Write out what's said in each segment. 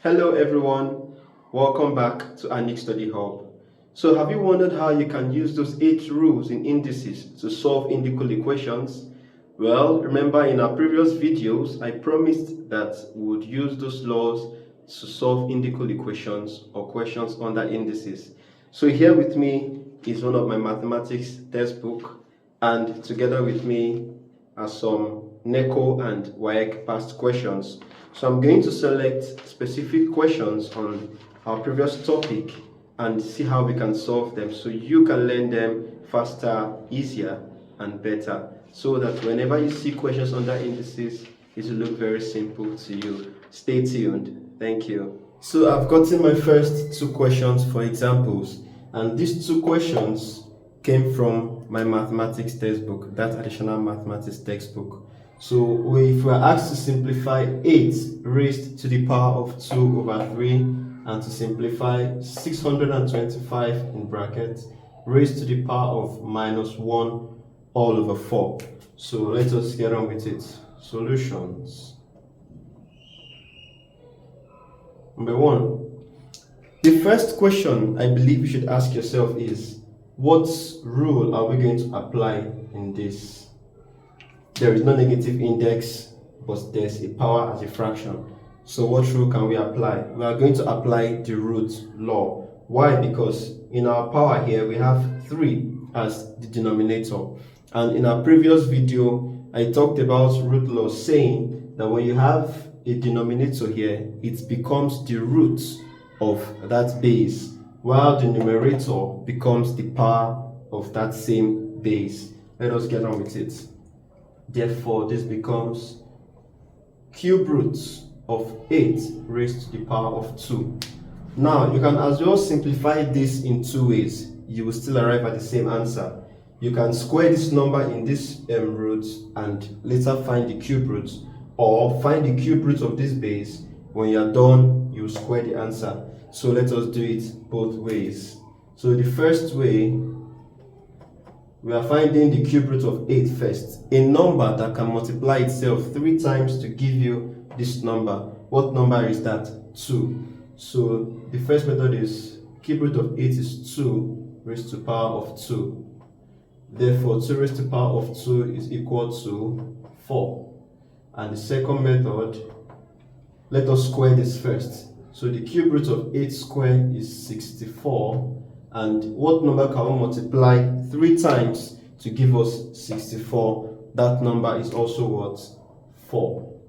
Hello everyone, welcome back to Anik Study Hub. So have you wondered how you can use those 8 rules in indices to solve indical equations? Well, remember in our previous videos, I promised that we would use those laws to solve indical equations or questions under indices. So here with me is one of my mathematics textbook, and together with me are some NECO and WAEC past questions. So I'm going to select specific questions on our previous topic and see how we can solve them so you can learn them faster, easier, and better, so that whenever you see questions under indices, it will look very simple to you. Stay tuned. Thank you. So I've gotten my first 2 questions for examples, and these 2 questions came from my mathematics textbook, that additional mathematics textbook. So if we're asked to simplify 8 raised to the power of 2 over 3 and to simplify 625 in brackets raised to the power of minus 1 all over 4. So let us get on with it. Solutions. Number 1. The first question I believe you should ask yourself is, what rule are we going to apply in this? There is no negative index, but there's a power as a fraction. So what rule can we apply? We are going to apply the root law. Why? Because in our power here, we have 3 as the denominator. And in our previous video, I talked about root law, saying that when you have a denominator here, it becomes the root of that base, while the numerator becomes the power of that same base. Let us get on with it. Therefore, this becomes cube roots of 8 raised to the power of 2. Now, you can as well simplify this in 2 ways. You will still arrive at the same answer. You can square this number in this root and later find the cube root, or find the cube root of this base. When you are done, you square the answer. So let us do it both ways. So the first way, we are finding the cube root of 8 first. A number that can multiply itself 3 times to give you this number. What number is that? 2. So the first method is cube root of 8 is 2 raised to the power of 2. Therefore, 2 raised to the power of 2 is equal to 4. And the second method, let us square this first. So the cube root of 8 squared is 64. And what number can we multiply 3 times to give us 64? That number is also what? 4.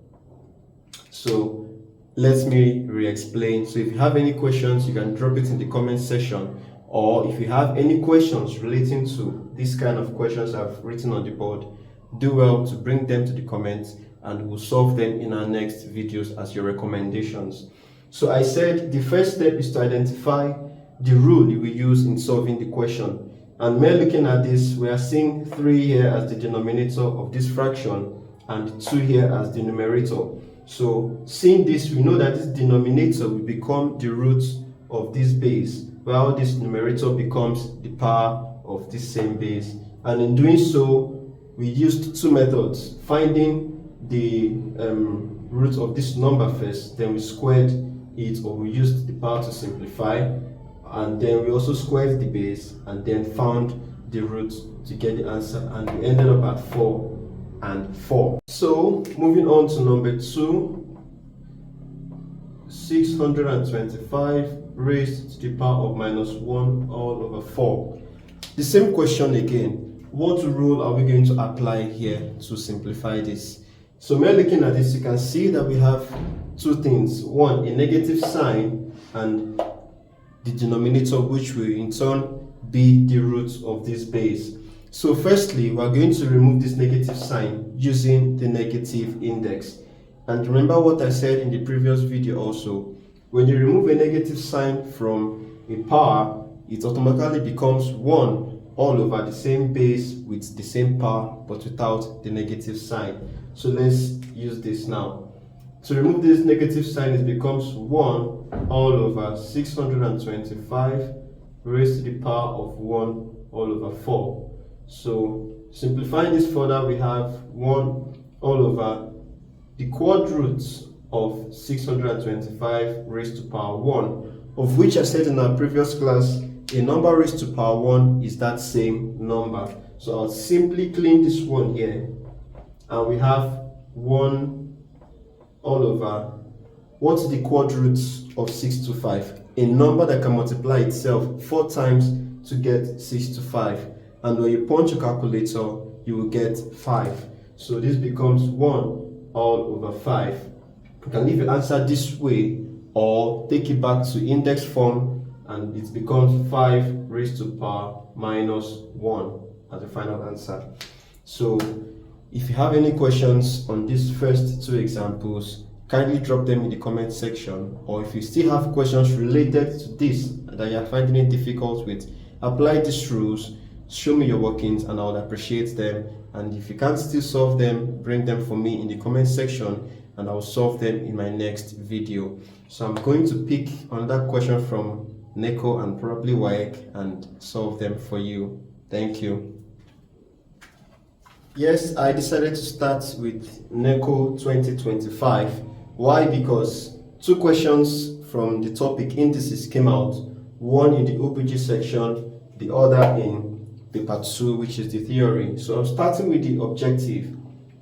So let me re-explain. So if you have any questions, you can drop it in the comment section. Or if you have any questions relating to this kind of questions I've written on the board, do well to bring them to the comments and we'll solve them in our next videos as your recommendations. So I said the first step is to identify the rule we use in solving the question. And when looking at this, we are seeing 3 here as the denominator of this fraction and 2 here as the numerator. So seeing this, we know that this denominator will become the root of this base, while this numerator becomes the power of this same base. And in doing so, we used 2 methods: finding the root of this number first, then we squared it, or we used the power to simplify, and then we also squared the base and then found the root to get the answer, and we ended up at 4 and 4. So moving on to number 2, 625 raised to the power of minus 1 all over 4. The same question again. What rule are we going to apply here to simplify this? So when looking at this, you can see that we have 2 things. One, a negative sign, and the denominator, which will in turn be the root of this base. So firstly, we are going to remove this negative sign using the negative index. And remember what I said in the previous video also. When you remove a negative sign from a power, it automatically becomes 1 all over the same base with the same power, but without the negative sign. So let's use this now. To remove this negative sign, it becomes 1 all over 625 raised to the power of 1 all over 4. So simplifying this further, we have 1 all over the quad root of 625 raised to power 1, of which I said in our previous class, a number raised to power 1 is that same number. So I'll simply clean this one here, and we have 1 all over, what's the quad root of 625? A number that can multiply itself 4 times to get 625. And when you punch your calculator, you will get 5. So this becomes 1 all over 5. You can leave your answer this way or take it back to index form, and it becomes 5 raised to power minus 1 as the final answer. So if you have any questions on these first 2 examples, kindly drop them in the comment section, or if you still have questions related to this that you are finding it difficult with, apply these rules, show me your workings, and I would appreciate them. And if you can't still solve them, bring them for me in the comment section and I will solve them in my next video. So I'm going to pick another question from Neko and probably WAEC and solve them for you. Thank you. Yes, I decided to start with NECO 2025. Why? Because 2 questions from the topic indices came out, one in the OPG section, the other in paper 2, which is the theory. So I'm starting with the objective.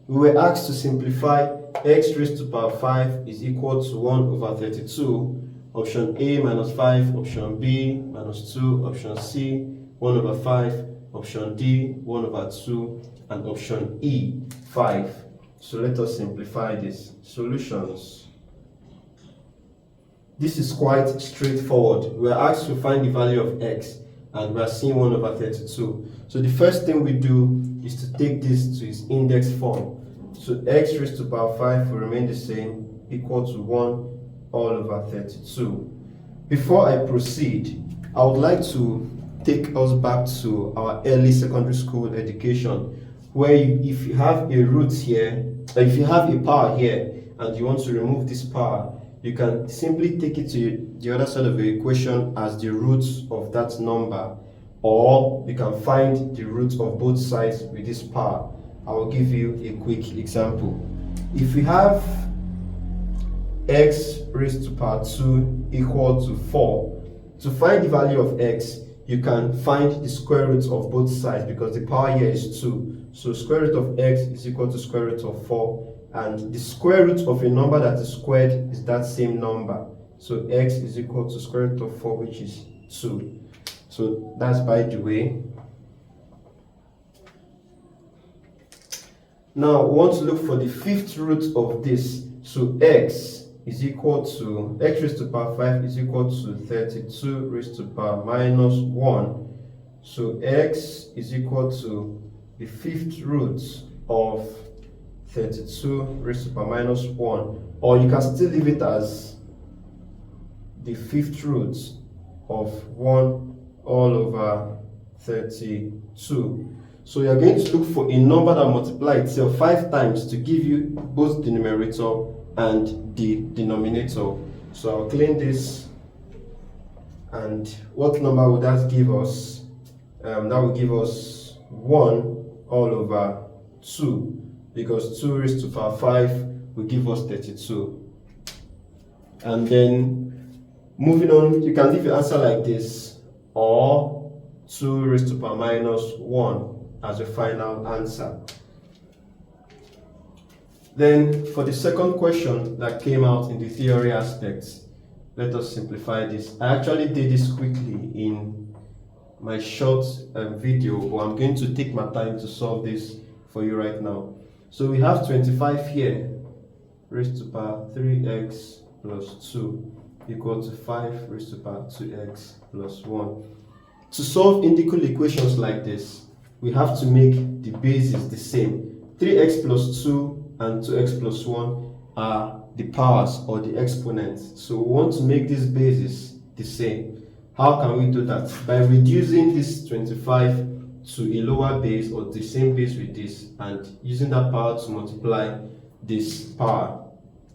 We were asked to simplify x raised to power 5 is equal to 1 over 32, option A minus 5, option B minus 2, option C 1 over 5, option D 1 over 2, and option E 5. So let us simplify this. Solutions. This is quite straightforward. We are asked to find the value of x and we are seeing 1 over 32. So the first thing we do is to take this to its index form. So x raised to power 5 will remain the same, equal to 1 all over 32. Before I proceed, I would like to take us back to our early secondary school education, where if you have a root here, if you have a power here and you want to remove this power, you can simply take it to the other side of the equation as the root of that number, or you can find the root of both sides with this power. I will give you a quick example. If we have x raised to power 2 equal to 4, to find the value of x, you can find the square root of both sides because the power here is 2. So square root of x is equal to square root of 4, and the square root of a number that is squared is that same number. So x is equal to square root of 4, which is 2. So that's by the way. Now we want to look for the 5th root of this. So x is equal to, x raised to power 5 is equal to 32 raised to power minus 1. So x is equal to the 5th root of 32 raised to power minus 1. Or you can still leave it as the 5th root of 1 all over 32. So you're going to look for a number that multiplies itself 5 times to give you both the numerator and the denominator. So I'll clean this, and what number would that give us? That will give us 1 all over 2, because 2 raised to power 5 will give us 32. And then moving on, you can leave your answer like this, or 2 raised to power minus 1 as a final answer. Then for the second question that came out in the theory aspects, let us simplify this. I actually did this quickly in my short video, but I'm going to take my time to solve this for you right now. So we have 25 here raised to power 3x plus 2 equal to 5 raised to power 2x plus 1. To solve indical equations like this, we have to make the bases the same. 3x plus 2 and 2x plus 1 are the powers or the exponents. So we want to make these bases the same. How can we do that? By reducing this 25 to a lower base or the same base with this, and using that power to multiply this power.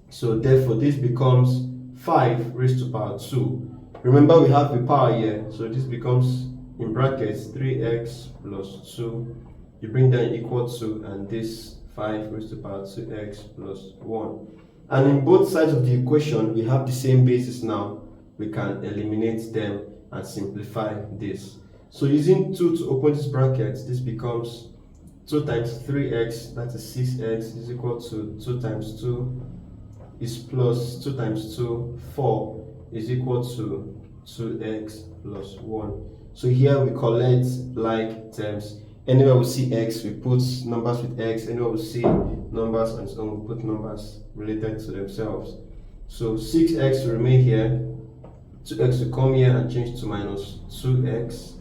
So therefore this becomes 5 raised to power 2. Remember we have the power here, so this becomes in brackets 3x plus 2. You bring that equal to, and this 5 raised to power 2x plus 1. And in both sides of the equation, we have the same basis now. We can eliminate them and simplify this. So using 2 to open this bracket, this becomes 2 times 3x, that is 6x, is equal to 2 times 2 is plus 2 times 2, 4, is equal to 2x plus 1. So here we collect like terms. Anywhere we see x, we put numbers with x. Anywhere we see numbers on its own, we put numbers related to themselves. So 6x will remain here, 2x will come here and change to minus 2x,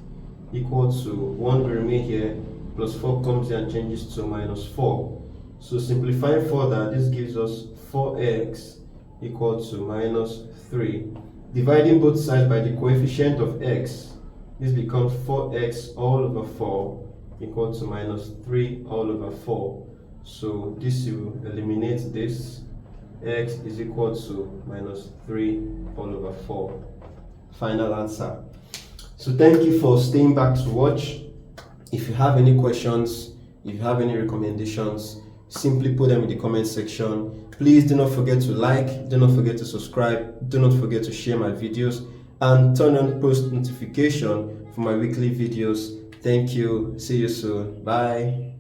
equal to 1 will remain here, plus 4 comes here and changes to minus 4. So simplifying further, this gives us 4x equal to minus 3. Dividing both sides by the coefficient of x, this becomes 4x all over 4 equal to minus 3 all over 4. So this will eliminate this. X is equal to minus 3 all over 4. Final answer. So thank you for staying back to watch. If you have any questions, if you have any recommendations, simply put them in the comment section. Please do not forget to like, do not forget to subscribe, do not forget to share my videos, and turn on post notification for my weekly videos. Thank you. See you soon. Bye.